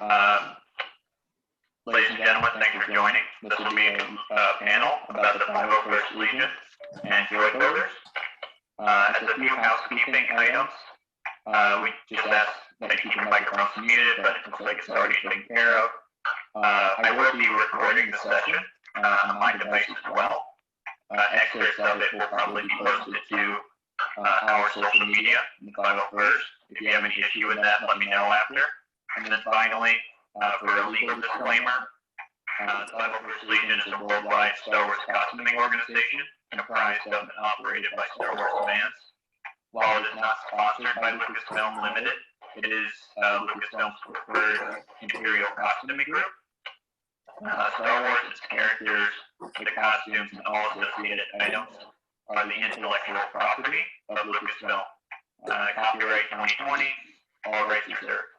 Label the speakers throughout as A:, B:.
A: Uh, Ladies and gentlemen, thank you for joining. This will be a panel about the 501st Legion and Droid builders. As a few housekeeping items, we just ask that you keep your microphones muted, but it looks like it's already taken care of. I will be recording the session on my device as well. Excerpts of it will probably be posted to our social media in the 501st. If you have any issue with that, let me know after. And then finally, for a legal disclaimer, the 501st Legion is a worldwide Star Wars costuming organization comprised of and operated by Star Wars fans. While it is not sponsored by Lucasfilm Limited, it is Lucasfilm's preferred Imperial costuming group. Star Wars, its characters, the costumes, and all associated items are the intellectual property of Lucasfilm. Copyright 2020, all rights reserved.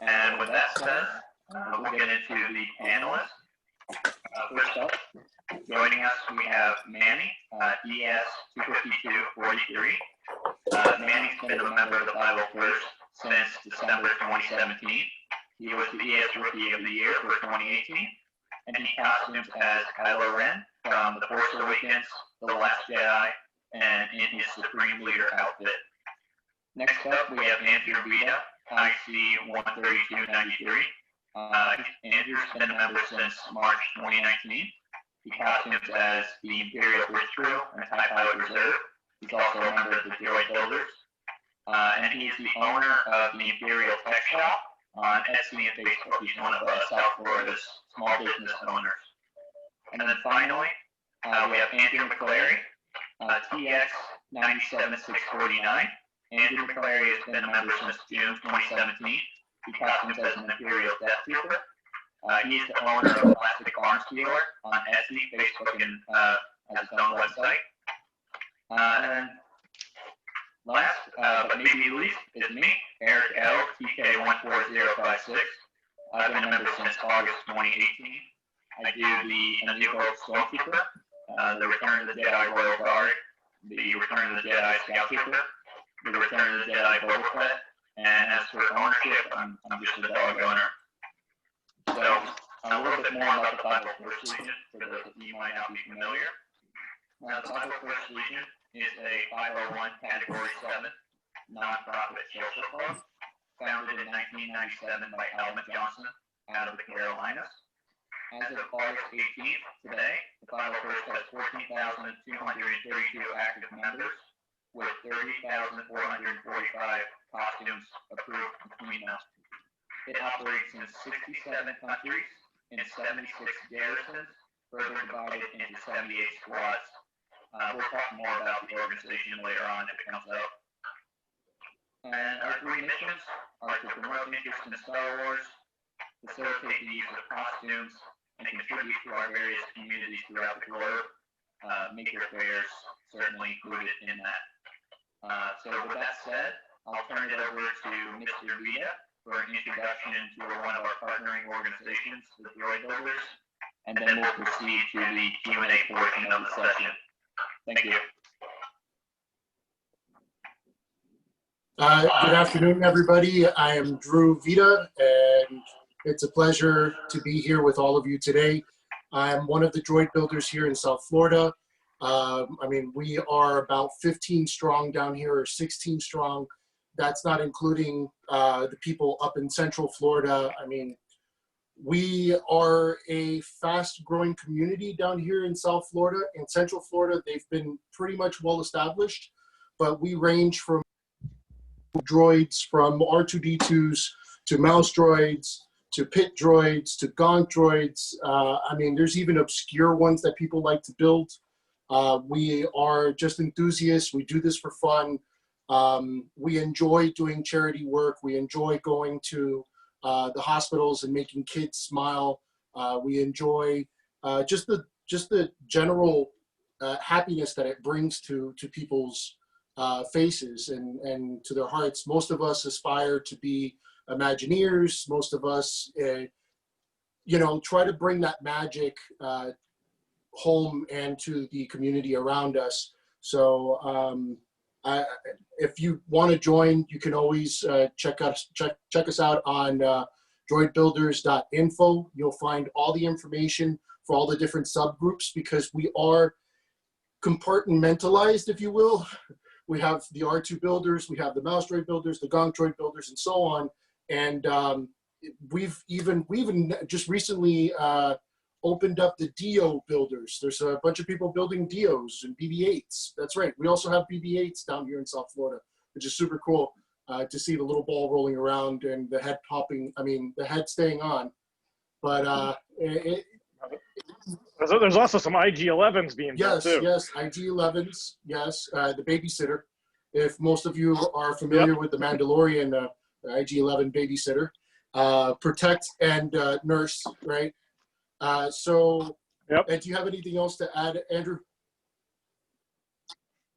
A: And with that said, we'll get into the panelists. First up, joining us, we have Manny, ES-252-43. Manny's been a member of the 501st since December 2017. He was the ES Rookie of the Year for 2018, and he costumes as Kylo Ren from The Force Awakens, The Last Jedi, and in his Supreme Leader outfit. Next up, we have Andrew Vita, IC-13293. Andrew's been a member since March 2019. He costumes as the Imperial Bridge Crew and TIE Pilot Reserve. He's also a member of the Droid Builders. And he is the owner of the Imperial Tech Shop on Etsy and Facebook. He's one of South Florida's small business owners. And then finally, we have Andrew McClary, TX-97649. Andrew McClary has been a member since June 2017. He costumes as an Imperial Death Trooper. He's the owner of Plastic Arms Dealer on Etsy, Facebook, and has his own website. And then last, but maybe least, is me, Eric L, TK14056. I've been a member since August 2018. I do the A New Hope Stormtrooper, the Return of the Jedi Royal Guard, the Return of the Jedi Scout Trooper, the Return of the Jedi Boba Fett, and as for ownership, I'm just a dog owner. So, a little bit more about the 501st Legion, for those of you who might not be familiar. The 501st Legion is a 501 Category 7 nonprofit social club, founded in 1997 by Alma Johnson out of the Carolinas. As of August 18th, today, the 501st has 14,232 active members, with 30,445 costumes approved between them. It operates in 67 countries, in 76 garrisons, further divided into 78 squads. We'll talk more about the organization later on if it comes up. And our three missions are to promote interest in Star Wars, facilitate the use of costumes, and contribute to our various communities throughout the globe. Maker fairs certainly included in that. So with that said, I'll turn it over to Mr. Vita for an introduction to one of our partnering organizations, the Droid Builders, and then we'll proceed to the Q&A portion of the session. Thank you.
B: Good afternoon, everybody. I am Drew Vita, and it's a pleasure to be here with all of you today. I'm one of the Droid Builders here in South Florida. I mean, we are about 15 strong down here, or 16 strong. That's not including the people up in Central Florida. I mean, we are a fast-growing community down here in South Florida. In Central Florida, they've been pretty much well-established, but we range from droids, from R2-D2s to mouse droids, to pit droids, to gaunt droids. I mean, there's even obscure ones that people like to build. We are just enthusiasts. We do this for fun. We enjoy doing charity work. We enjoy going to the hospitals and making kids smile. We enjoy just the general happiness that it brings to people's faces and to their hearts. Most of us aspire to be Imagineers. Most of us, you know, try to bring that magic home and to the community around us. So if you want to join, you can always check us out on droidbuilders.info. You'll find all the information for all the different subgroups because we are compartmentalized, if you will. We have the R2 builders, we have the mouse droid builders, the gong droid builders, and so on. And we've even just recently opened up the Dio builders. There's a bunch of people building Dios and BB-8s. That's right. We also have BB-8s down here in South Florida, which is super cool to see the little ball rolling around and the head popping. I mean, the head staying on. But
C: there's also some IG-11s being built too.
B: Yes, IG-11s. Yes, the babysitter. If most of you are familiar with the Mandalorian IG-11 babysitter, protect and nurse, right? So, do you have anything else to add, Andrew?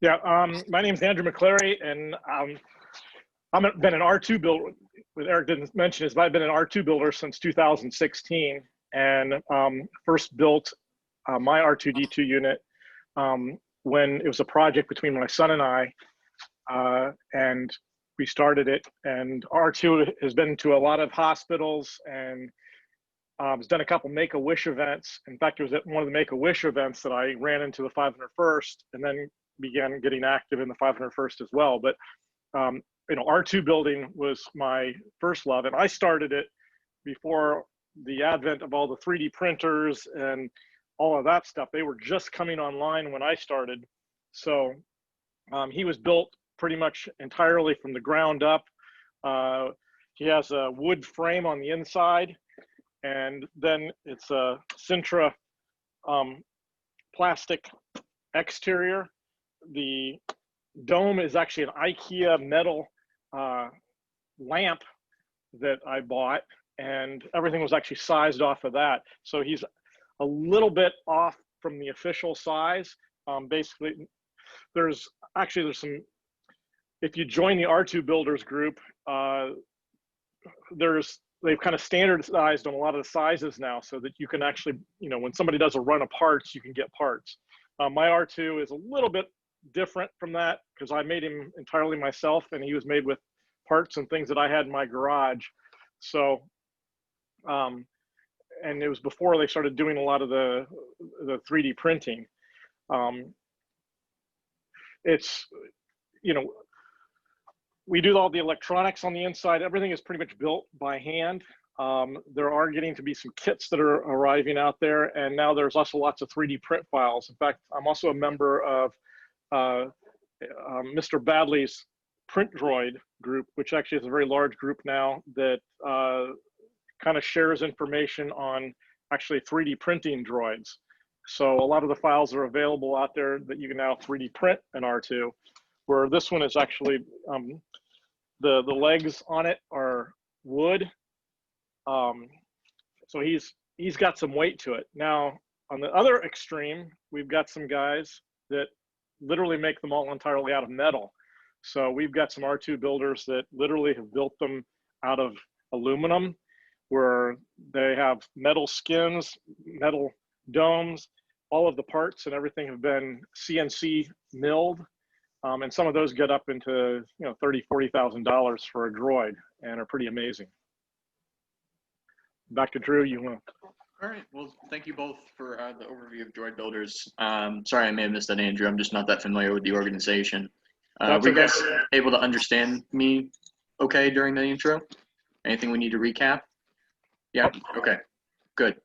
C: Yeah, my name's Andrew McClary, and I've been an R2 builder. What Eric didn't mention is I've been an R2 builder since 2016, and first built my R2D2 unit when it was a project between my son and I, and we started it. And R2 has been to a lot of hospitals and has done a couple Make-A-Wish events. In fact, it was at one of the Make-A-Wish events that I ran into the 501st and then began getting active in the 501st as well. But you know, R2 building was my first love, and I started it before the advent of all the 3D printers and all of that stuff. They were just coming online when I started. So he was built pretty much entirely from the ground up. He has a wood frame on the inside, and then it's a Sintra plastic exterior. The dome is actually an IKEA metal lamp that I bought, and everything was actually sized off of that. So he's a little bit off from the official size. Basically, there's some, if you join the R2 builders group, they've kind of standardized on a lot of the sizes now so that you can actually, you know, when somebody does a run of parts, you can get parts. My R2 is a little bit different from that because I made him entirely myself, and he was made with parts and things that I had in my garage. So, and it was before they started doing a lot of the 3D printing. It's, you know, we do all the electronics on the inside. Everything is pretty much built by hand. There are getting to be some kits that are arriving out there, and now there's also lots of 3D print files. In fact, I'm also a member of Mr. Badley's Print Droid group, which actually is a very large group now that kind of shares information on actually 3D printing droids. So a lot of the files are available out there that you can now 3D print an R2, where this one is actually, the legs on it are wood. So he's got some weight to it. Now, on the other extreme, we've got some guys that literally make them all entirely out of metal. So we've got some R2 builders that literally have built them out of aluminum, where they have metal skins, metal domes, all of the parts and everything have been CNC milled. And some of those get up into, you know, $30,000, $40,000 for a droid and are pretty amazing. Back to Drew, you want to?
A: All right. Well, thank you both for the overview of Droid Builders. Sorry, I may have missed that, Andrew. I'm just not that familiar with the organization. Were you guys able to understand me okay during the intro? Anything we need to recap? Yeah. Okay. Good.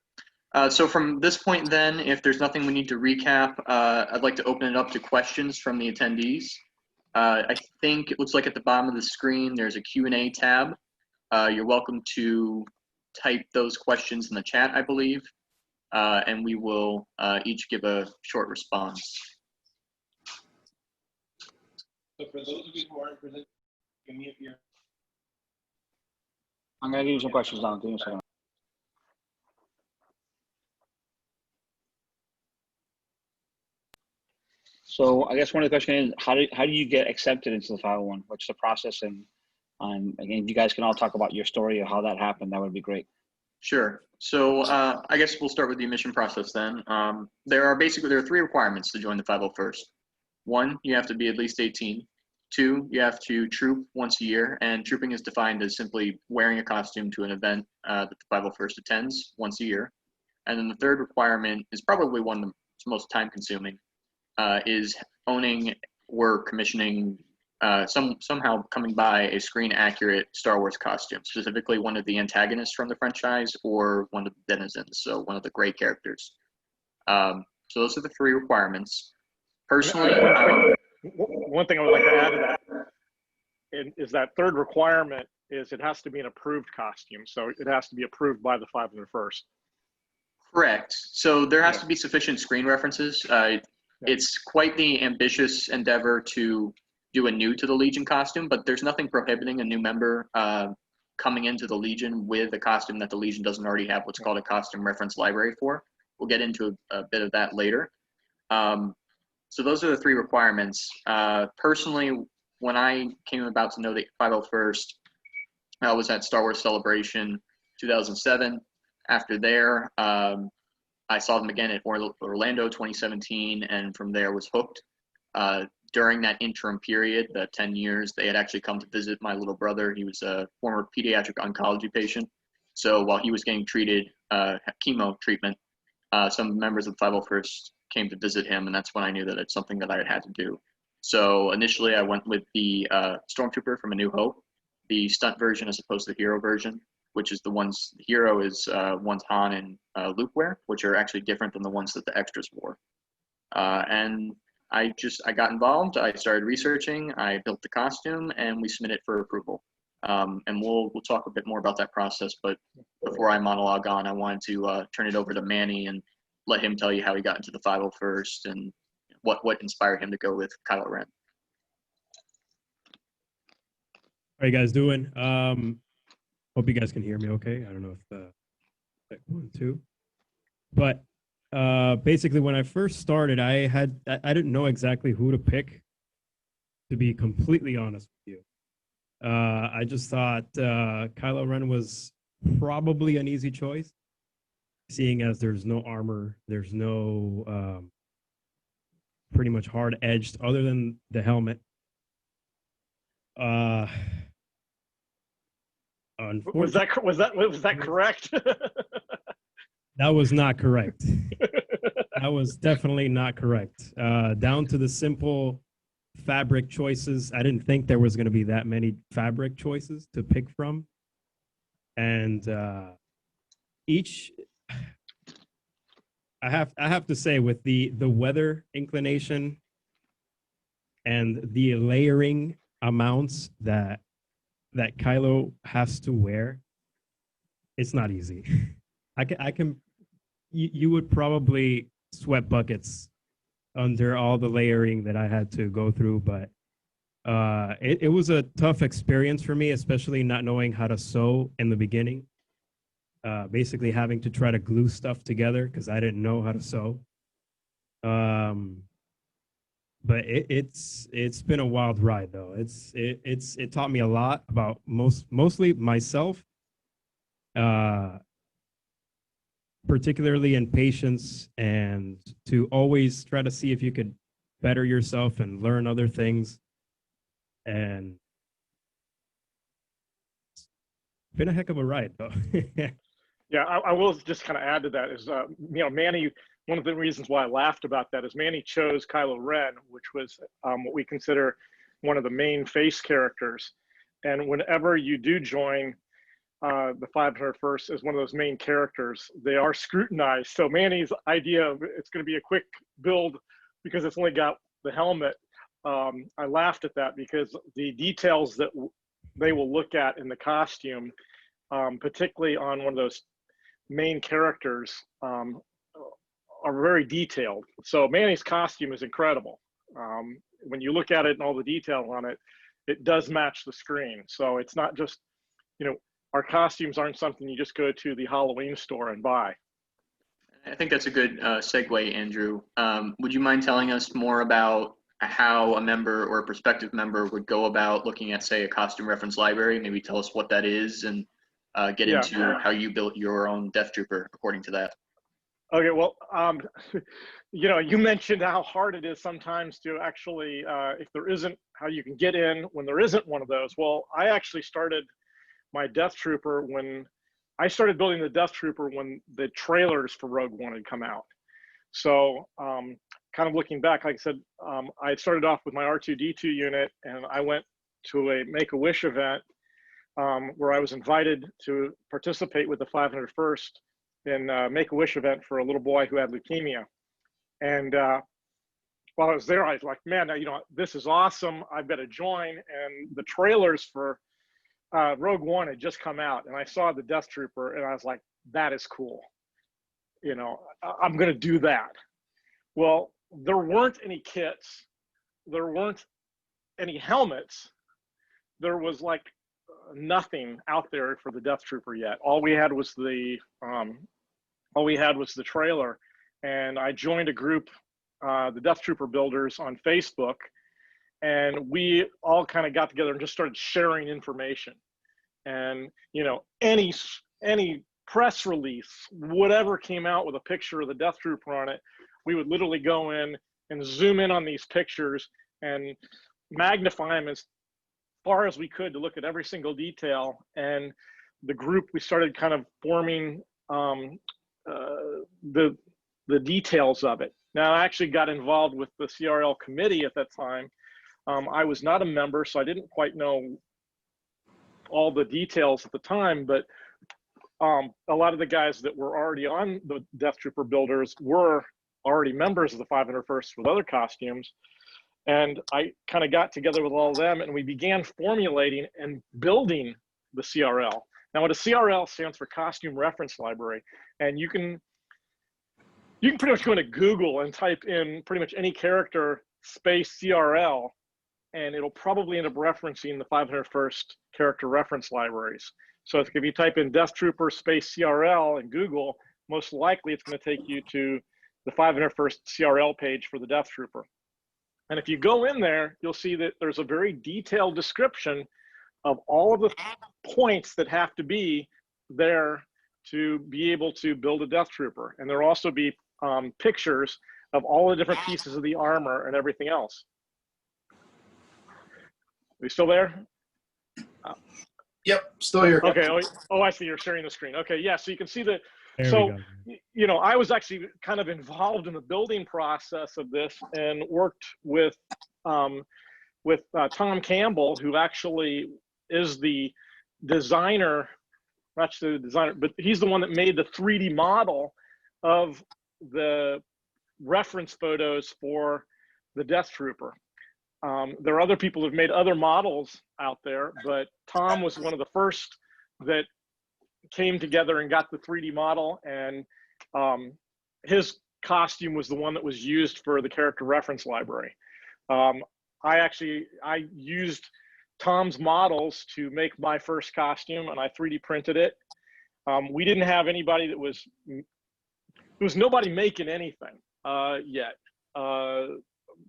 A: So from this point then, if there's nothing we need to recap, I'd like to open it up to questions from the attendees. I think it looks like at the bottom of the screen, there's a Q&A tab. You're welcome to type those questions in the chat, I believe, and we will each give a short response.
D: So for those of you who aren't presenting, give me a few.
E: I'm going to give you some questions now. Give me a second. So I guess one of the questions is, how do you get accepted into the 501? What's the process? And again, if you guys can all talk about your story of how that happened, that would be great.
A: Sure. So I guess we'll start with the admission process then. There are 3 requirements to join the 501st. 1, you have to be at least 18. 2, you have to troop once a year, and trooping is defined as simply wearing a costume to an event that the 501st attends once a year. And then the third requirement is probably one of the most time-consuming, is owning or commissioning, somehow coming by a screen-accurate Star Wars costume, specifically one of the antagonists from the franchise or one of the denizens, so one of the gray characters. So those are the 3 requirements. Personally,
C: One thing I would like to add to that is that third requirement is it has to be an approved costume. So it has to be approved by the 501st.
A: correct. So there has to be sufficient screen references. It's quite the ambitious endeavor to do a new to the Legion costume, but there's nothing prohibiting a new member coming into the Legion with a costume that the Legion doesn't already have what's called a costume reference library for. We'll get into a bit of that later. So those are the 3 requirements. Personally, when I came about to know the 501st, I was at Star Wars Celebration 2007. After there, I saw them again at Orlando 2017, and from there was hooked. During that interim period, the 10 years, they had actually come to visit my little brother. He was a former pediatric oncology patient. So while he was getting treated, chemo treatment, some members of the 501st came to visit him, and that's when I knew that it's something that I had to do. So initially, I went with the Stormtrooper from A New Hope, the stunt version as opposed to the hero version, which is the hero is ones Han and Luke wear, which are actually different than the ones that the extras wore. And I got involved. I started researching. I built the costume, and we submitted for approval. And we'll talk a bit more about that process. But before I monologue on, I wanted to turn it over to Manny and let him tell you how he got into the 501st and what inspired him to go with Kylo Ren.
F: How you guys doing? Hope you guys can hear me okay. I don't know if check 1, 2. But basically when I first started, I didn't know exactly who to pick, to be completely honest with you. I just thought Kylo Ren was probably an easy choice, seeing as there's no armor, there's no pretty much hard edged other than the helmet.
C: Was that correct?
F: That was not correct. That was definitely not correct. Down to the simple fabric choices. I didn't think there was going to be that many fabric choices to pick from. And each, I have to say, with the weather inclination and the layering amounts that Kylo has to wear, it's not easy. You would probably sweat buckets under all the layering that I had to go through, but it was a tough experience for me, especially not knowing how to sew in the beginning. Basically having to try to glue stuff together because I didn't know how to sew. But it's been a wild ride though. It taught me a lot about mostly myself, particularly in patience, and to always try to see if you could better yourself and learn other things. And it's been a heck of a ride though.
C: Yeah, I will just kind of add to that is, Manny, one of the reasons why I laughed about that is Manny chose Kylo Ren, which was what we consider one of the main face characters. And whenever you do join the 501st as one of those main characters, they are scrutinized. So Manny's idea of it's going to be a quick build because it's only got the helmet, I laughed at that because the details that they will look at in the costume, particularly on one of those main characters, are very detailed. So Manny's costume is incredible. When you look at it and all the detail on it, it does match the screen. So it's not just, our costumes aren't something you just go to the Halloween store and buy.
A: I think that's a good segue, Andrew. Would you mind telling us more about how a member or a prospective member would go about looking at, say, a costume reference library? Maybe tell us what that is and get into how you built your own Death Trooper according to that.
C: Okay, well, you know, you mentioned how hard it is sometimes to actually, if there isn't, how you can get in when there isn't one of those. Well, I actually started my Death Trooper when I started building the Death Trooper when the trailers for Rogue One had come out. So, kind of looking back, like I said, I started off with my R2D2 unit, and I went to a Make-A-Wish event where I was invited to participate with the 501st in a Make-A-Wish event for a little boy who had leukemia. And while I was there, I was like, man, you know, this is awesome. I've got to join. And the trailers for Rogue One had just come out, and I saw the Death Trooper, and I was like, that is cool. You know, I'm going to do that. Well, there weren't any kits. There weren't any helmets. There was like nothing out there for the Death Trooper yet. All we had was the trailer, and I joined a group, the Death Trooper builders on Facebook, and we all kind of got together and just started sharing information. And you know, any press release, whatever came out with a picture of the Death Trooper on it, we would literally go in and zoom in on these pictures and magnify them as far as we could to look at every single detail. And the group, we started kind of forming the details of it. Now, I actually got involved with the CRL committee at that time. I was not a member, so I didn't quite know all the details at the time, but a lot of the guys that were already on the Death Trooper builders were already members of the 501st with other costumes. And I kind of got together with all of them, and we began formulating and building the CRL. Now, what a CRL stands for Costume Reference Library, and you can pretty much go into Google and type in pretty much any character space CRL, and it'll probably end up referencing the 501st character reference libraries. So if you type in Death Trooper space CRL in Google, most likely it's going to take you to the 501st CRL page for the Death Trooper. And if you go in there, you'll see that there's a very detailed description of all of the points that have to be there to be able to build a Death Trooper. And there'll also be pictures of all the different pieces of the armor and everything else. Are you still there?
B: Yep, still here.
C: Okay. Oh, I see. You're sharing the screen. Okay. Yeah. So you can see the.
F: There
C: So,
F: we go.
C: you know, I was actually kind of involved in the building process of this and worked with Tom Campbell, who actually is the designer, not the designer, but he's the one that made the 3D model of the reference photos for the Death Trooper. There are other people who've made other models out there, but Tom was one of the first that came together and got the 3D model, and his costume was the one that was used for the character reference library. I used Tom's models to make my first costume, and I 3D printed it. We didn't have anybody there was nobody making anything yet.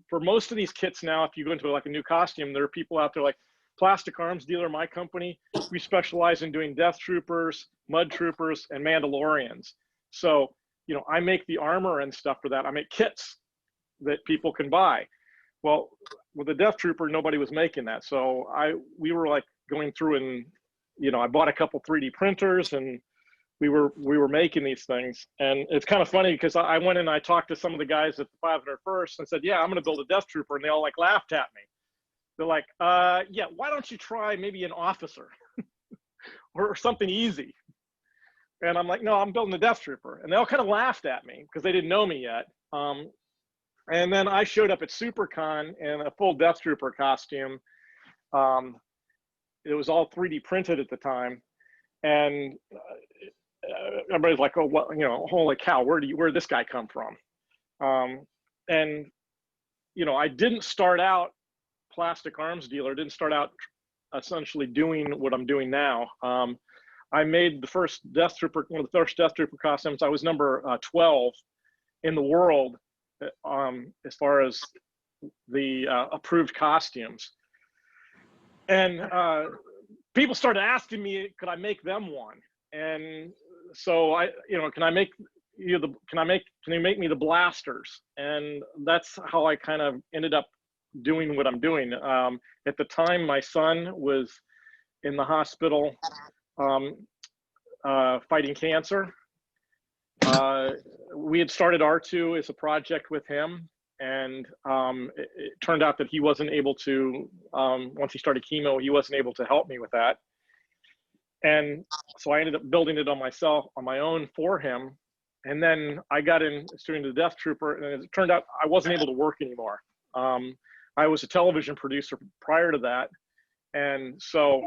C: For most of these kits now, if you go into like a new costume, there are people out there like Plastic Arms Dealer, my company. We specialize in doing Death Troopers, Mud Troopers, and Mandalorians. So, you know, I make the armor and stuff for that. I make kits that people can buy. Well, with the Death Trooper, nobody was making that. So we were like going through and, you know, I bought a couple 3D printers, and we were making these things. And it's kind of funny because I went in and I talked to some of the guys at the 501st and said, yeah, I'm going to build a Death Trooper. And they all like laughed at me. They're like, yeah, why don't you try maybe an officer or something easy? And I'm like, no, I'm building the Death Trooper. And they all kind of laughed at me because they didn't know me yet. And then I showed up at SuperCon in a full Death Trooper costume. It was all 3D printed at the time. And everybody's like, oh, well, you know, holy cow, where did this guy come from? And, you know, I didn't start out Plastic Arms Dealer, didn't start out essentially doing what I'm doing now. I made the first Death Trooper, one of the first Death Trooper costumes. I was number 12 in the world as far as the approved costumes. And people started asking me, could I make them one? And so you know, can I make can you make me the blasters? And that's how I kind of ended up doing what I'm doing. At the time, my son was in the hospital fighting cancer. We had started R2 as a project with him, and it turned out that he wasn't able to, once he started chemo, he wasn't able to help me with that. And so I ended up building it on my own for him. And then I got in doing the Death Trooper, and it turned out I wasn't able to work anymore. I was a television producer prior to that. And so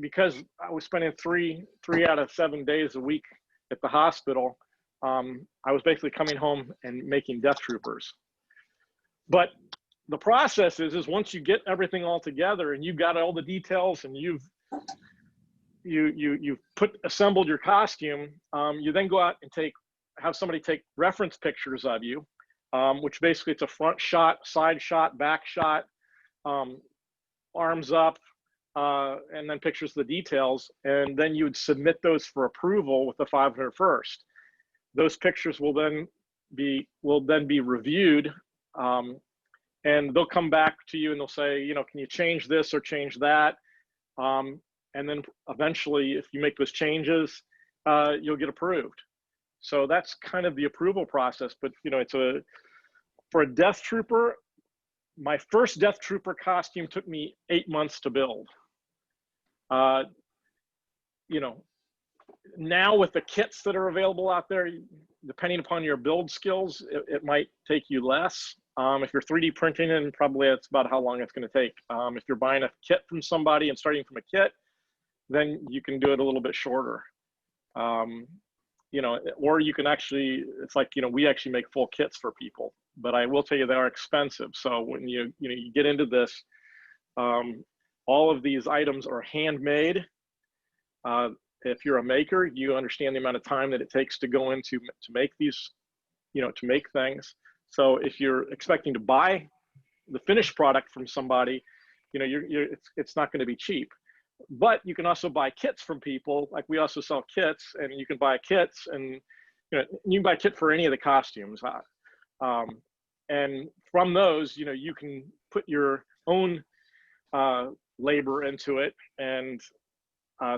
C: because I was spending three out of 7 days a week at the hospital, I was basically coming home and making Death Troopers. But the process is once you get everything all together and you've got all the details and you've assembled your costume, you then go out and have somebody take reference pictures of you, which basically it's a front shot, side shot, back shot, arms up, and then pictures of the details, and then you would submit those for approval with the 501st. Those pictures will then be reviewed, and they'll come back to you and they'll say, can you change this or change that? And then eventually, if you make those changes, you'll get approved. So that's kind of the approval process. But for a Death Trooper, my first Death Trooper costume took me 8 months to build. Now with the kits that are available out there, depending upon your build skills, it might take you less. If you're 3D printing, and probably that's about how long it's going to take. If you're buying a kit from somebody and starting from a kit, then you can do it a little bit shorter. Or you can actually, it's like, we actually make full kits for people, but I will tell you they are expensive. So when you get into this, all of these items are handmade. If you're a maker, you understand the amount of time that it takes to go into to make these, to make things. So if you're expecting to buy the finished product from somebody, it's not going to be cheap. But you can also buy kits from people. Like we also sell kits, and you can buy kits, and you can buy a kit for any of the costumes. And from those, you can put your own labor into it and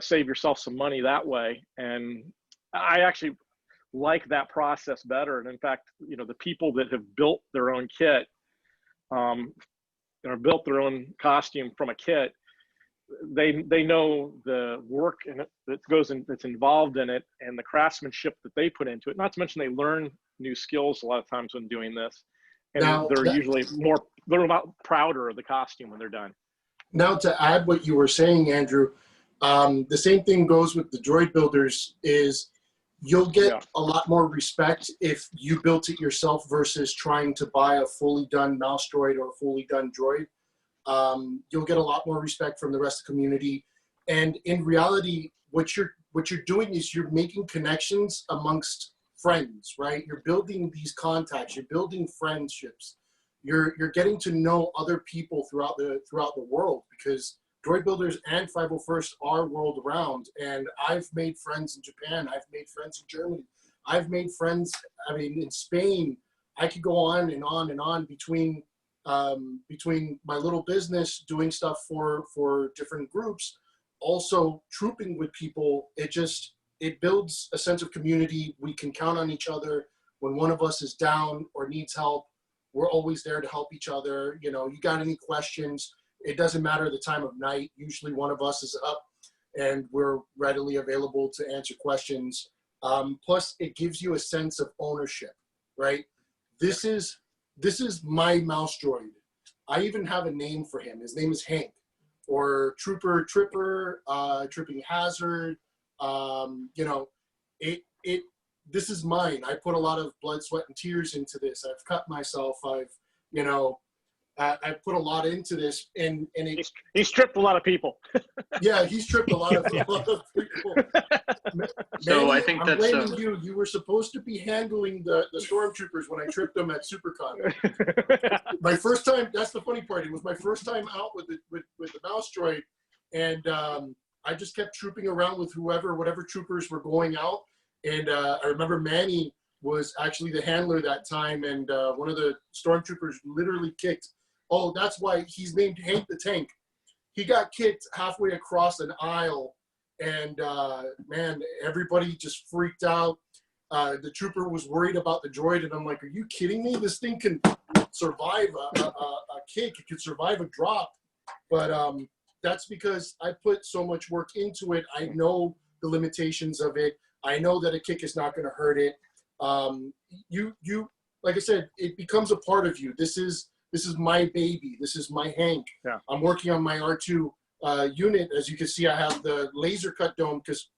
C: save yourself some money that way. And I actually like that process better. And in fact, the people that have built their own kit, or built their own costume from a kit, they know the work that's involved in it, and the craftsmanship that they put into it. Not to mention they learn new skills a lot of times when doing this, and they're usually they're about prouder of the costume when they're done.
B: Now, to add what you were saying, Andrew, the same thing goes with the droid builders. Is you'll get a lot more respect if you built it yourself versus trying to buy a fully done mouse droid or a fully done droid. You'll get a lot more respect from the rest of the community. And in reality, what you're doing is you're making connections amongst friends, right? You're building these contacts, you're building friendships. You're getting to know other people throughout the world, because droid builders and 501st are world round. And I've made friends in Japan, I've made friends in Germany, I've made friends, in Spain. I could go on and on and on between my little business, doing stuff for different groups, also trooping with people. It builds a sense of community. We can count on each other. When one of us is down or needs help, we're always there to help each other. You got any questions, it doesn't matter the time of night. Usually one of us is up and we're readily available to answer questions. Plus it gives you a sense of ownership, right? This is my mouse droid. I even have a name for him. His name is Hank, or Tripper, Tripping Hazard. This is mine. I put a lot of blood, sweat, and tears into this. I've cut myself. I've put a lot into this, and
C: he's tripped a lot of people.
B: Yeah, he's tripped a lot of people.
G: So
B: Manny,
G: I think
B: I'm
G: that's
B: blaming you. You were supposed to be handling the stormtroopers when I tripped them at SuperCon. My first time. That's the funny part. It was my first time out with the mouse droid, and I just kept trooping around with whatever troopers were going out. And I remember Manny was actually the handler that time, and one of the stormtroopers literally kicked. Oh, that's why he's named Hank the Tank. He got kicked halfway across an aisle, and man, everybody just freaked out. The trooper was worried about the droid, and I'm like, are you kidding me? This thing can survive a kick. It can survive a drop. But that's because I put so much work into it. I know the limitations of it. I know that a kick is not going to hurt it. You, like I said, it becomes a part of you. This is my baby. This is my Hank.
C: Yeah.
B: I'm working on my R2 unit. As you can see, I have the laser cut dome because,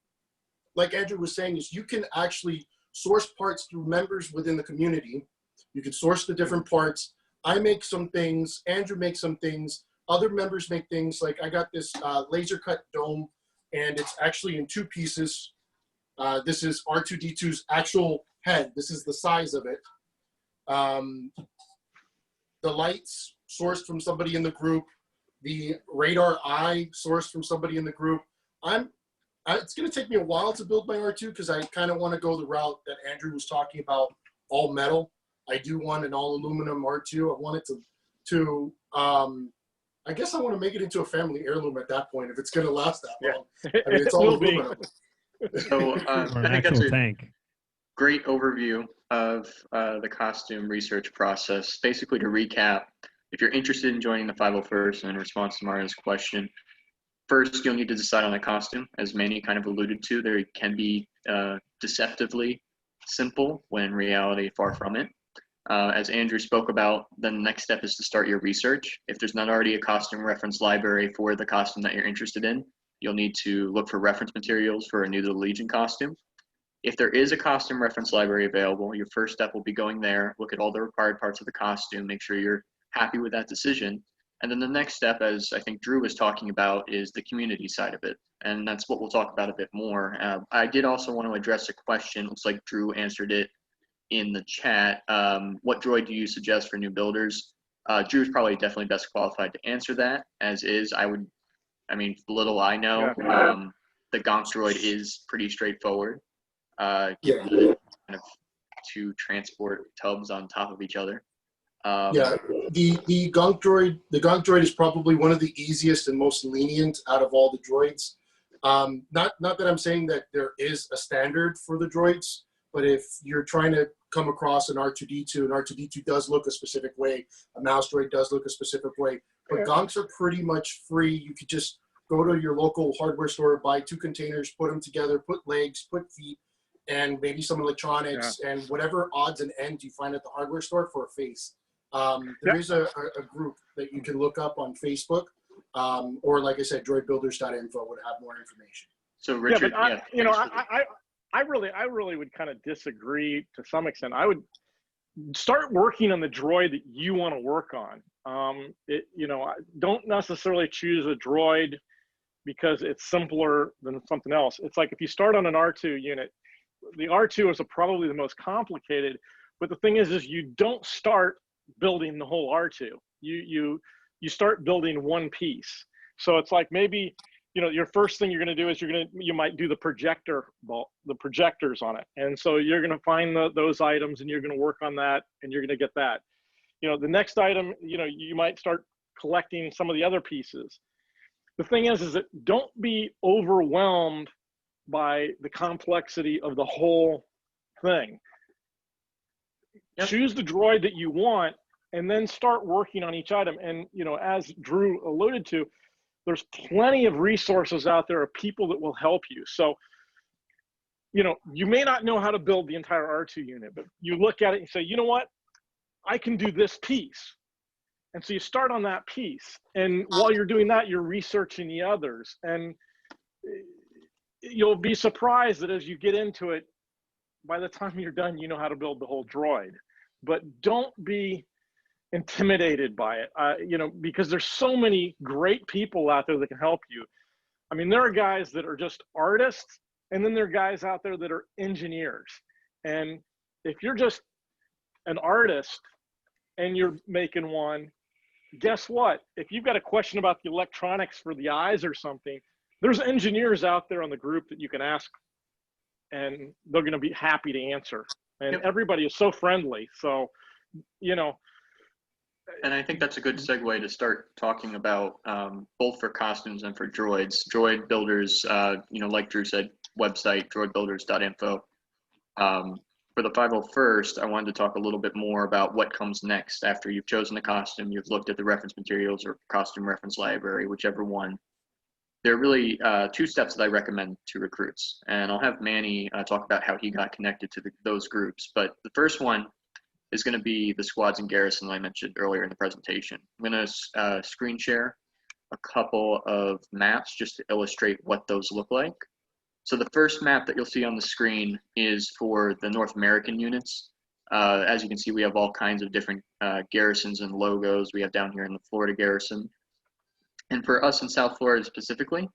B: like Andrew was saying, is you can actually source parts through members within the community. You can source the different parts. I make some things. Andrew makes some things. Other members make things. Like I got this laser cut dome, and it's actually in 2 pieces. This is R2-D2's actual head. This is the size of it. The lights sourced from somebody in the group. The radar eye sourced from somebody in the group. It's going to take me a while to build my R2 because I kind of want to go the route that Andrew was talking about, all metal. I do want an all aluminum R2. I want it to I guess I want to make it into a family heirloom at that point if it's going to last that long. I mean, it's all aluminum.
G: So
F: Or
G: I
F: an
G: think that's
F: actual
G: a
F: tank.
G: great overview of the costume research process. Basically, to recap, if you're interested in joining the 501st and in response to Mario's question, first you'll need to decide on a costume. As Manny kind of alluded to, there can be deceptively simple when in reality far from it. As Andrew spoke about, then the next step is to start your research. If there's not already a costume reference library for the costume that you're interested in, you'll need to look for reference materials for a New to the Legion costume. If there is a costume reference library available, your first step will be going there, look at all the required parts of the costume, make sure you're happy with that decision. And then the next step, as I think Drew was talking about, is the community side of it. And that's what we'll talk about a bit more. I did also want to address a question. Looks like Drew answered it in the chat. What droid do you suggest for new builders? Drew's probably definitely best qualified to answer that, as is. Little I know, the Gonk droid is pretty straightforward.
B: Yeah.
G: Kind of 2 transport tubs on top of each other.
B: Yeah, the Gonk droid is probably one of the easiest and most lenient out of all the droids. Not that I'm saying that there is a standard for the droids, but if you're trying to come across an R2-D2, and R2-D2 does look a specific way, a mouse droid does look a specific way, but Gonks are pretty much free. You could just go to your local hardware store, buy 2 containers, put them together, put legs, put feet, and maybe some electronics, and whatever odds and ends you find at the hardware store for a face. There is a group that you can look up on Facebook, or like I said, droidbuilders.info would have more information.
G: So Richard,
C: I really would kind of disagree to some extent. I would start working on the droid that you want to work on. Don't necessarily choose a droid because it's simpler than something else. It's like if you start on an R2 unit, the R2 is probably the most complicated, but the thing is you don't start building the whole R2. You start building one piece. So it's like maybe, your first thing you're going to do is you might do the projectors on it. And so you're going to find those items and you're going to work on that and you're going to get that. The next item, you might start collecting some of the other pieces. The thing is that don't be overwhelmed by the complexity of the whole thing. Yep. Choose the droid that you want and then start working on each item. And, as Drew alluded to, there's plenty of resources out there of people that will help you. So, you may not know how to build the entire R2 unit, but you look at it and say, you know what, I can do this piece. And so you start on that piece. And while you're doing that, you're researching the others. And you'll be surprised that as you get into it, by the time you're done, you know how to build the whole droid. But don't be intimidated by it, because there's so many great people out there that can help you. I mean, there are guys that are just artists, and then there are guys out there that are engineers. And if you're just an artist and you're making one, guess what? If you've got a question about the electronics for the eyes or something, there's engineers out there on the group that you can ask and they're going to be happy to answer. And
G: Yep.
C: everybody is so friendly. So, you know,
G: And I think that's a good segue to start talking about both for costumes and for droids. Droid builders, like Drew said, website droidbuilders.info. For the 501st, I wanted to talk a little bit more about what comes next after you've chosen the costume, you've looked at the reference materials or costume reference library, whichever one. There are really 2 steps that I recommend to recruits, and I'll have Manny talk about how he got connected to those groups. But the first one is going to be the squads and garrison I mentioned earlier in the presentation. I'm going to screen share a couple of maps just to illustrate what those look like. So the first map that you'll see on the screen is for the North American units. As you can see, we have all kinds of different garrisons and logos we have down here in the Florida garrison. And for us in South Florida specifically,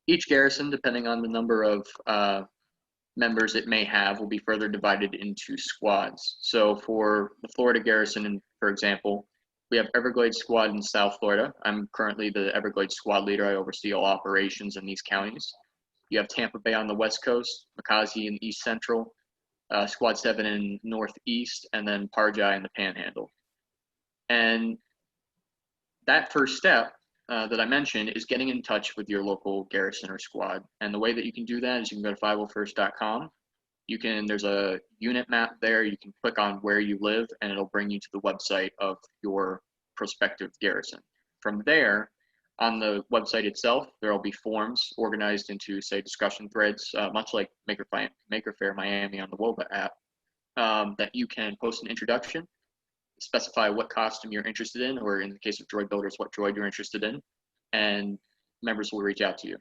G: each garrison, depending on the number of members it may have, will be further divided into squads. So for the Florida garrison, for example, we have Everglades Squad in South Florida. I'm currently the Everglades Squad leader. I oversee all operations in these counties. You have Tampa Bay on the West Coast, Makazi in East Central, Squad 7 in Northeast, and then Parjai in the Panhandle. And that first step that I mentioned is getting in touch with your local garrison or squad. And the way that you can do that is you can go to 501st.com. There's a unit map there. You can click on where you live and it'll bring you to the website of your prospective garrison. From there, on the website itself, there will be forms organized into, say, discussion threads, much like Maker Faire Miami on the WOBA app, that you can post an introduction, specify what costume you're interested in, or in the case of droid builders, what droid you're interested in, and members will reach out to you.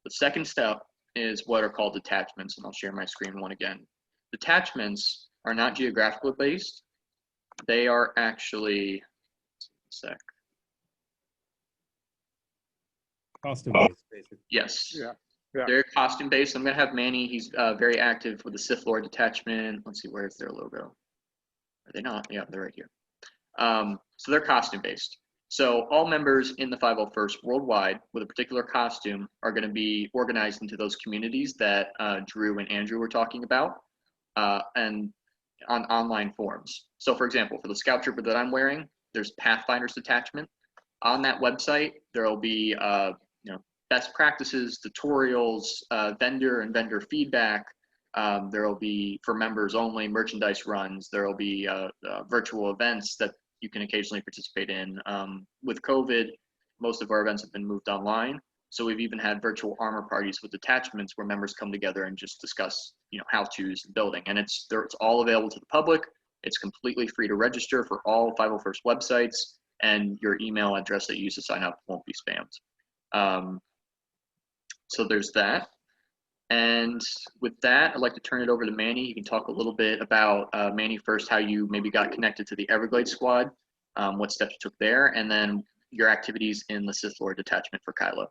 G: The second step is what are called detachments, and I'll share my screen one again. Detachments are not geographically based. They are actually,
F: Costume based, basically.
G: Yes.
C: Yeah.
G: They're costume based. I'm going to have Manny. He's very active with the Sith Lord detachment. Let's see, where's their logo? Are they not? Yeah, they're right here. So they're costume based. So all members in the 501st worldwide with a particular costume are going to be organized into those communities that Drew and Andrew were talking about, and on online forums. So for example, for the Scout Trooper that I'm wearing, there's Pathfinder's detachment. On that website, there will be best practices, tutorials, vendor and vendor feedback. There will be, for members only, merchandise runs. There will be virtual events that you can occasionally participate in. With COVID, most of our events have been moved online. So we've even had virtual armor parties with detachments where members come together and just discuss, how-tos and building. And it's all available to the public. It's completely free to register for all 501st websites, and your email address that you use to sign up won't be spammed. So there's that. And with that, I'd like to turn it over to Manny. You can talk a little bit about, Manny, first, how you maybe got connected to the Everglades Squad, what steps you took there, and then your activities in the Sith Lord detachment for Kylo.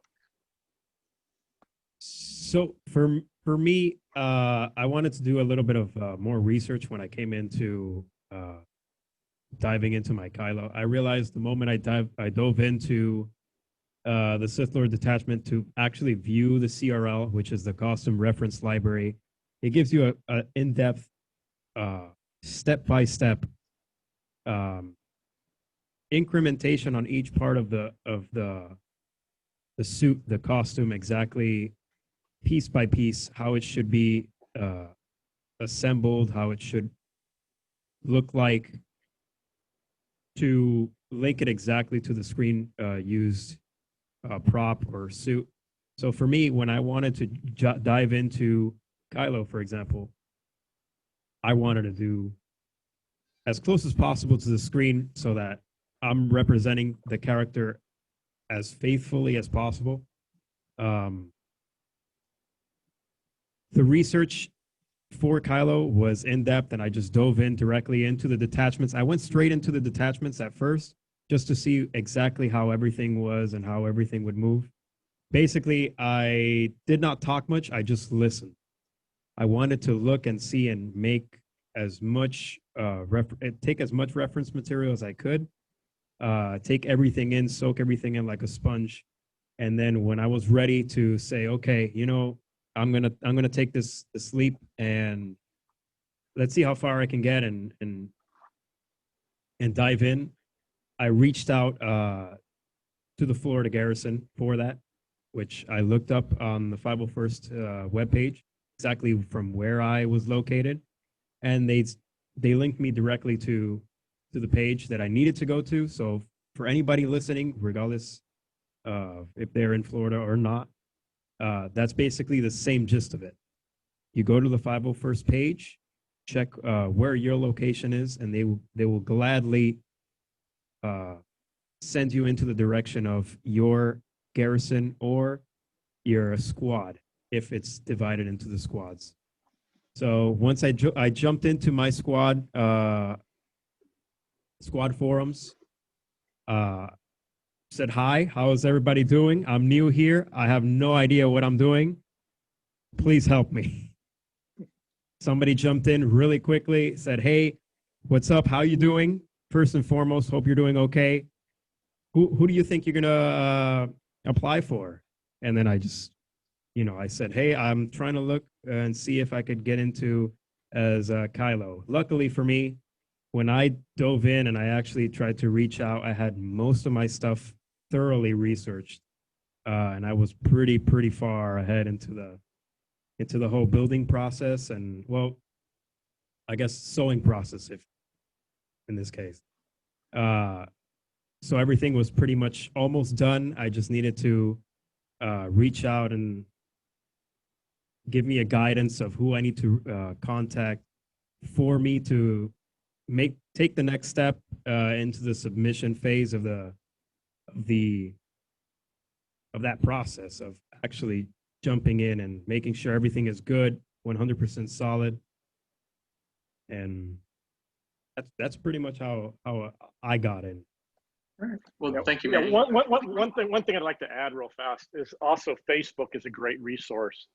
F: So for me, I wanted to do a little bit of more research when I came into diving into my Kylo. I realized the moment I dove into the Sith Lord detachment to actually view the CRL, which is the Costume Reference Library. It gives you a in-depth, step-by-step incrementation on each part of the suit, the costume, exactly piece by piece, how it should be assembled, how it should look like, to link it exactly to the screen used prop or suit. So for me, when I wanted to dive into Kylo, for example, I wanted to do as close as possible to the screen so that I'm representing the character as faithfully as possible. The research for Kylo was in-depth, and I just dove in directly into the detachments. I went straight into the detachments at first, just to see exactly how everything was and how everything would move. Basically, I did not talk much. I just listened. I wanted to look and see and make as much, take as much reference material as I could, take everything in, soak everything in like a sponge. And then when I was ready to say, okay, I'm gonna take this leap and let's see how far I can get and dive in. I reached out to the Florida Garrison for that, which I looked up on the 501st webpage, exactly from where I was located, and they linked me directly to the page that I needed to go to. So for anybody listening, regardless if they're in Florida or not, that's basically the same gist of it. You go to the 501st page, check where your location is, and they will gladly send you into the direction of your garrison or your squad if it's divided into the squads. So once I jumped into my squad forums, said hi, how is everybody doing? I'm new here. I have no idea what I'm doing. Please help me. Somebody jumped in really quickly, said, hey, what's up? How you doing? First and foremost, hope you're doing okay. Who do you think you're gonna apply for? And then I just, I said, hey, I'm trying to look and see if I could get into as Kylo. Luckily for me, when I dove in and I actually tried to reach out, I had most of my stuff thoroughly researched, and I was pretty far ahead into the whole building process and, well, I guess sewing process, if in this case. So everything was pretty much almost done. I just needed to reach out and give me a guidance of who I need to contact for me to take the next step into the submission phase of that process of actually jumping in and making sure everything is good, 100% solid. And that's pretty much how I got in.
G: All right. Well,
C: Yeah,
G: thank you,
C: yeah,
G: Manny.
C: one thing I'd like to add real fast is also Facebook is a great resource.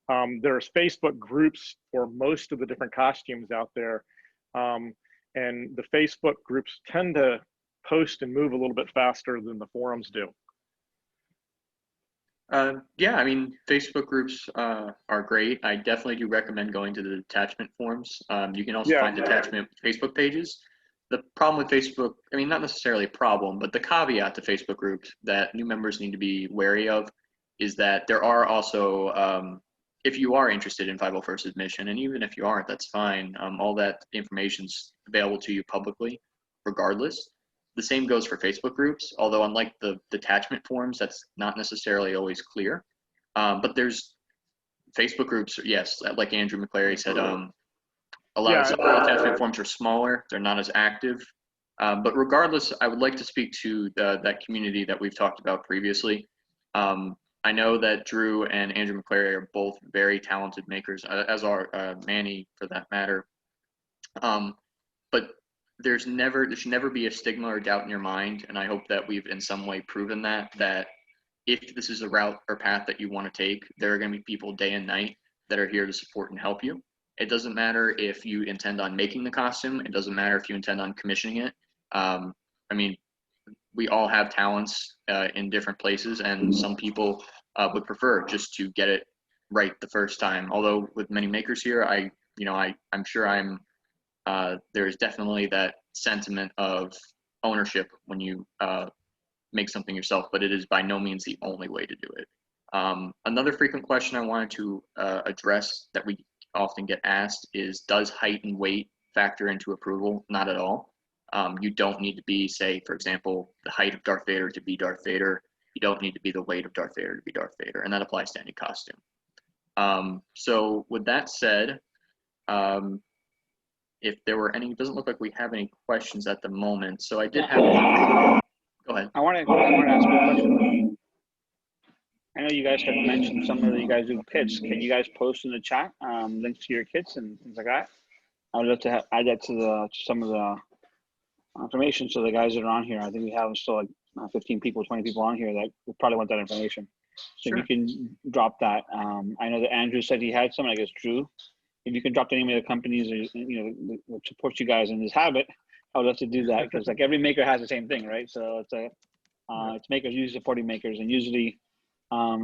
C: There's Facebook groups for most of the different costumes out there. And the Facebook groups tend to post and move a little bit faster than the forums do.
G: Yeah, I mean, Facebook groups are great. I definitely do recommend going to the detachment forums. You can also find detachment Facebook pages. The problem with Facebook, I mean, not necessarily a problem, but the caveat to Facebook groups that new members need to be wary of is that there are also, if you are interested in 501st admission, and even if you aren't, that's fine. All that information's available to you publicly, regardless. The same goes for Facebook groups, although unlike the detachment forums, that's not necessarily always clear. But there's Facebook groups, yes, like Andrew McClary said, a lot of detachment forums are smaller, they're not as active. But regardless, I would like to speak to that community that we've talked about previously. I know that Drew and Andrew McClary are both very talented makers, as are Manny for that matter. But there should never be a stigma or doubt in your mind, and I hope that we've in some way proven that if this is a route or path that you want to take, there are going to be people day and night that are here to support and help you. It doesn't matter if you intend on making the costume. It doesn't matter if you intend on commissioning it. I mean, we all have talents in different places, and some people would prefer just to get it right the first time. Although with many makers here, I'm sure there's definitely that sentiment of ownership when you make something yourself, but it is by no means the only way to do it. Another frequent question I wanted to address that we often get asked is, does height and weight factor into approval? Not at all. You don't need to be, say, for example, the height of Darth Vader to be Darth Vader. You don't need to be the weight of Darth Vader to be Darth Vader, and that applies to any costume. So with that said, if there were any, it doesn't look like we have any questions at the moment. So I did have one. Go ahead.
E: I want to ask you a question. I know you guys have mentioned some of you guys do kits. Can you guys post in the chat links to your kits and things like that? I would love to add that to some of the information so the guys that are on here. I think we have still like 15 people, 20 people on here that will probably want that information. So
G: Sure.
E: if you can drop that. I know that Andrew said he had some. I guess Drew, if you can drop the name of the companies or that support you guys in this habit, I would love to do that because like every maker has the same thing, right? So it's makers usually supporting makers, and usually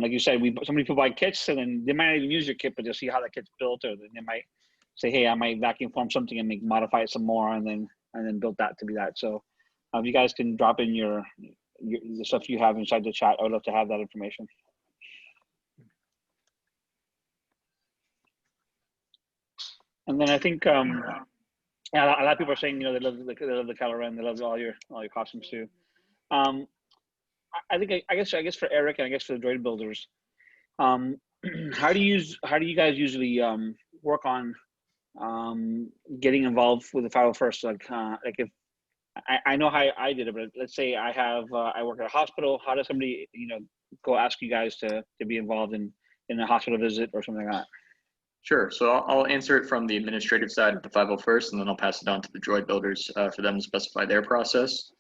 E: Like you said, somebody people buy kits and then they might not even use your kit, but they'll see how the kit's built, or they might say, hey, I might vacuum form something and modify it some more, and then build that to be that. So if you guys can drop in the stuff you have inside the chat, I would love to have that information. And then I think yeah, a lot of people are saying, they love the Kylo Ren, they love all your costumes too. I think I guess for Eric, and I guess for the droid builders, how do you guys usually work on getting involved with the 501st? Like if I know how I did it, but let's say I work at a hospital. How does somebody go ask you guys to be involved in a hospital visit or something like that?
G: Sure. So I'll answer it from the administrative side of the 501st, and then I'll pass it on to the droid builders for them to specify their process.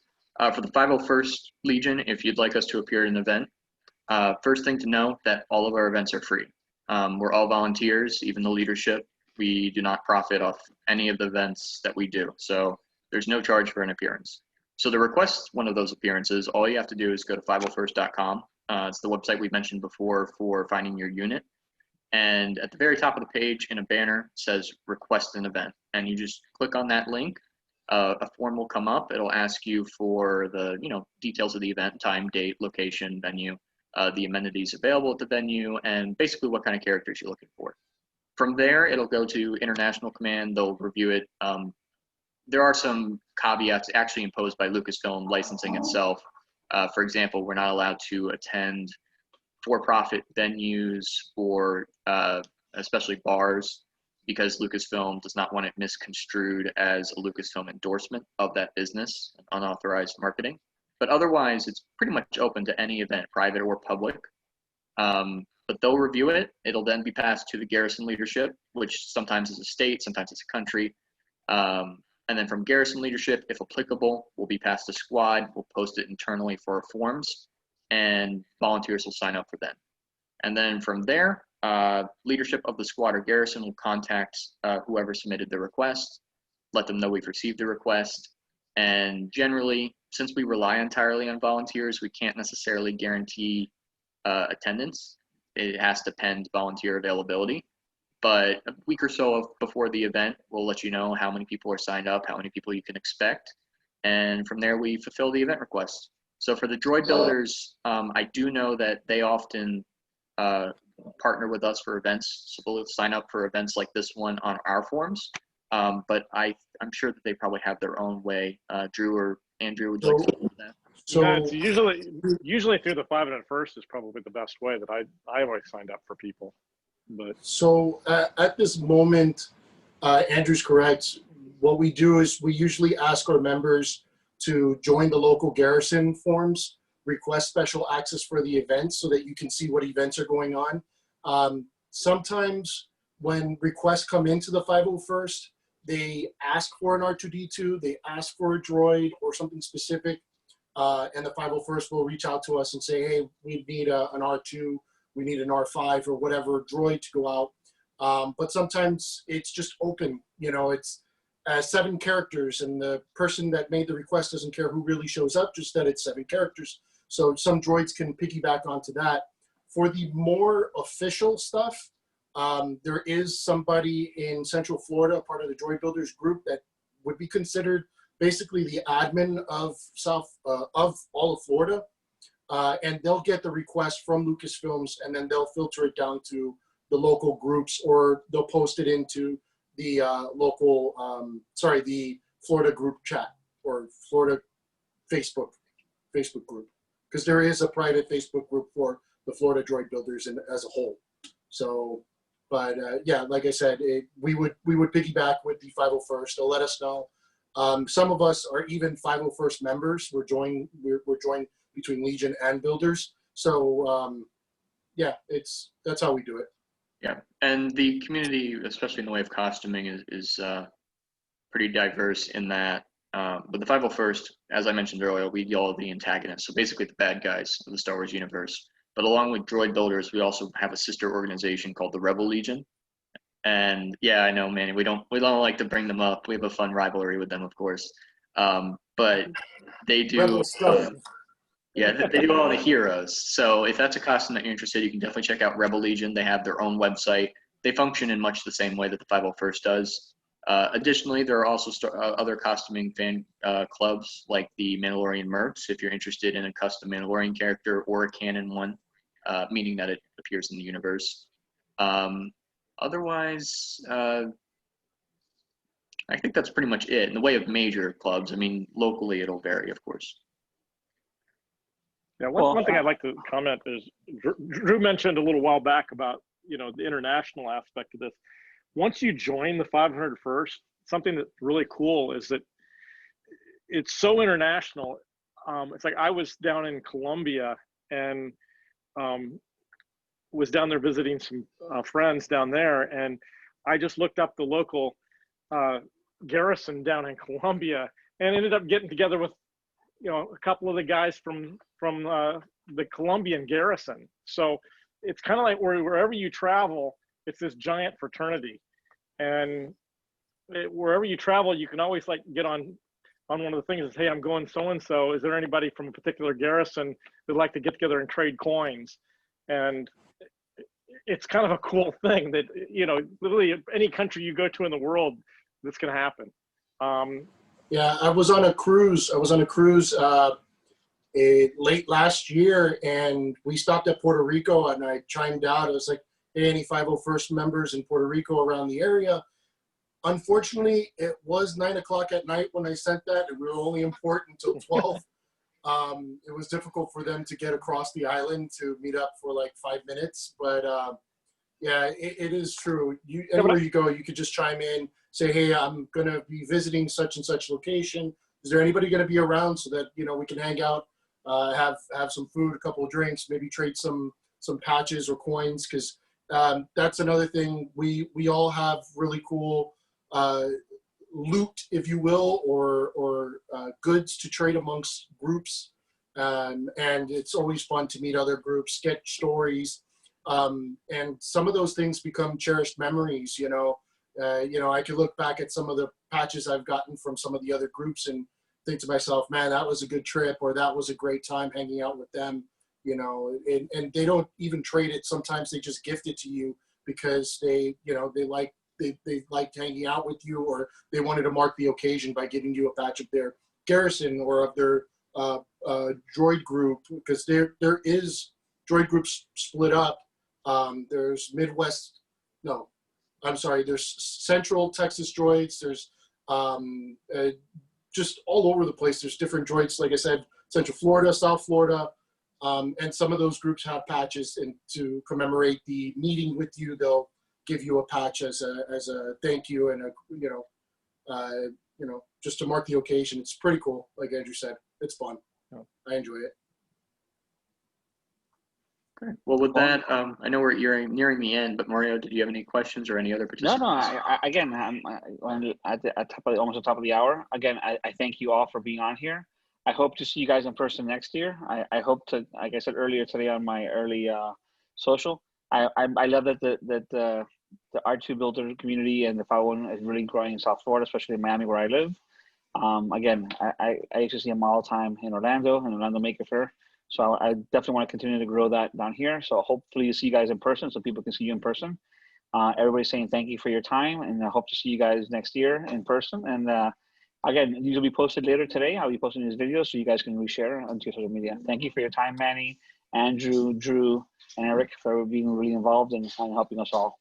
G: For the 501st Legion, if you'd like us to appear at an event, first thing to know that all of our events are free. We're all volunteers, even the leadership. We do not profit off any of the events that we do. So there's no charge for an appearance. So to request one of those appearances, all you have to do is go to 501st.com. It's the website we mentioned before for finding your unit. And at the very top of the page in a banner says request an event. And you just click on that link. A form will come up. It'll ask you for the details of the event, time, date, location, venue, the amenities available at the venue, and basically what kind of characters you're looking for. From there, it'll go to International Command. They'll review it. There are some caveats actually imposed by Lucasfilm licensing itself. For example, we're not allowed to attend for-profit venues or especially bars, because Lucasfilm does not want it misconstrued as a Lucasfilm endorsement of that business, unauthorized marketing. But otherwise, it's pretty much open to any event, private or public. But they'll review it. It'll then be passed to the garrison leadership, which sometimes is a state, sometimes it's a country. And then from garrison leadership, if applicable, will be passed to squad. We'll post it internally for our forms, and volunteers will sign up for them. And then from there, leadership of the squad or garrison will contact whoever submitted the request, let them know we've received the request. And generally, since we rely entirely on volunteers, we can't necessarily guarantee attendance. It has to depend volunteer availability. But a week or so before the event, we'll let you know how many people are signed up, how many people you can expect. And from there, we fulfill the event request. So for the droid builders, I do know that they often partner with us for events. So they'll sign up for events like this one on our forms. But I'm sure that they probably have their own way. Drew or Andrew would like to do that.
B: So
C: Yeah, it's usually through the 501st is probably the best way that I always signed up for people. But
B: So at this moment, Andrew's correct. What we do is we usually ask our members to join the local garrison forums, request special access for the events so that you can see what events are going on. Sometimes when requests come into the 501st, they ask for an R2-D2, they ask for a droid or something specific, and the 501st will reach out to us and say, hey, we need an R2, we need an R5 or whatever droid to go out. But sometimes it's just open, it's 7 characters, and the person that made the request doesn't care who really shows up, just that it's 7 characters. So some droids can piggyback onto that. For the more official stuff, there is somebody in Central Florida, part of the Droid Builders group, that would be considered basically the admin of all of Florida. And they'll get the request from Lucasfilms, and then they'll filter it down to the local groups, or they'll post it into the the Florida group chat or Florida Facebook group, because there is a private Facebook group for the Florida Droid Builders as a whole. So, but yeah, like I said, we would piggyback with the 501st. They'll let us know. Some of us are even 501st members. We're joined between Legion and Builders. So yeah, that's how we do it.
G: Yeah, and the community, especially in the way of costuming, is pretty diverse in that. But the 501st, as I mentioned earlier, we yell the antagonists, so basically the bad guys of the Star Wars universe. But along with Droid Builders, we also have a sister organization called the Rebel Legion. And yeah, I know, Manny, we don't like to bring them up. We have a fun rivalry with them, of course. But they do.
B: Rebel stuff.
G: Yeah, they do all the heroes. So if that's a costume that you're interested in, you can definitely check out Rebel Legion. They have their own website. They function in much the same way that the 501st does. Additionally, there are also other costuming fan clubs like the Mandalorian Mercs, if you're interested in a custom Mandalorian character or a canon one, meaning that it appears in the universe. Otherwise, I think that's pretty much it in the way of major clubs. I mean, locally it'll vary, of course.
C: Yeah,
E: Well,
C: one thing I'd like to comment is Drew mentioned a little while back about, you know, the international aspect of this. Once you join the 501st, something that's really cool is that it's so international. It's like I was down in Colombia and was down there visiting some friends down there, and I just looked up the local garrison down in Colombia and ended up getting together with, you know, a couple of the guys from the Colombian garrison. So it's kind of like wherever you travel, it's this giant fraternity, and wherever you travel, you can always like get on one of the things is, hey, I'm going so and so. Is there anybody from a particular garrison that'd like to get together and trade coins? And it's kind of a cool thing that, you know, literally any country you go to in the world, that's going to happen.
B: Yeah, I was on a cruise. Late last year, and we stopped at Puerto Rico, and I chimed out. I was like, hey, any 501st members in Puerto Rico around the area? Unfortunately, it was 9 o'clock at night when I sent that, and we were only in port until 12. It was difficult for them to get across the island to meet up for like 5 minutes, but yeah, it is true. Anywhere you go, you could just chime in, say, hey, I'm going to be visiting such and such location. Is there anybody going to be around so that, you know, we can hang out, have some food, a couple of drinks, maybe trade some patches or coins? Because that's another thing. We all have really cool loot, if you will, or goods to trade amongst groups. And it's always fun to meet other groups, get stories. And some of those things become cherished memories, you know. I could look back at some of the patches I've gotten from some of the other groups and think to myself, man, that was a good trip, or that was a great time hanging out with them, you know. And they don't even trade it. Sometimes they just gift it to you because they liked hanging out with you, or they wanted to mark the occasion by giving you a patch of their garrison or of their droid group, because there is droid groups split up. There's there's Central Texas droids. There's just all over the place. There's different droids, like I said, Central Florida, South Florida, and some of those groups have patches, and to commemorate the meeting with you, they'll give you a patch as a thank you, and just to mark the occasion. It's pretty cool. Like Andrew said, it's fun. I enjoy it.
G: Great. Well, with that, I know we're nearing the end, but Mario, did you have any questions or any other participants?
E: No. I'm at almost the top of the hour. Again, I thank you all for being on here. I hope to see you guys in person next year. I hope to, like I said earlier today on my early social, I love that the R2 builder community and the 501 is really growing in South Florida, especially in Miami where I live. Again, I used to see them all the time in Orlando Maker Faire. So I definitely want to continue to grow that down here. So hopefully you see you guys in person so people can see you in person. Everybody's saying thank you for your time, and I hope to see you guys next year in person. And again, these will be posted later today. I'll be posting these videos so you guys can reshare onto your social media. Thank you for your time, Manny, Andrew, Drew, and Eric for being really involved and helping us all.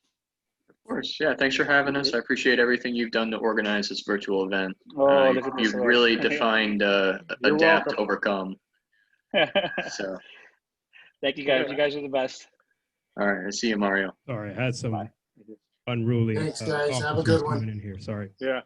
G: Of course, yeah. Thanks for having us. I appreciate everything you've done to organize this virtual event.
E: Oh, look at this.
G: You've really defined adapt,
E: welcome.
G: overcome. So,
E: thank you guys. You guys are the best.
G: all right. I see you, Mario.
F: Sorry, I had some
E: Bye.
F: unruly
B: Thanks, guys. Have a
F: officers
B: good one.
F: coming in here. Sorry.
C: Yeah.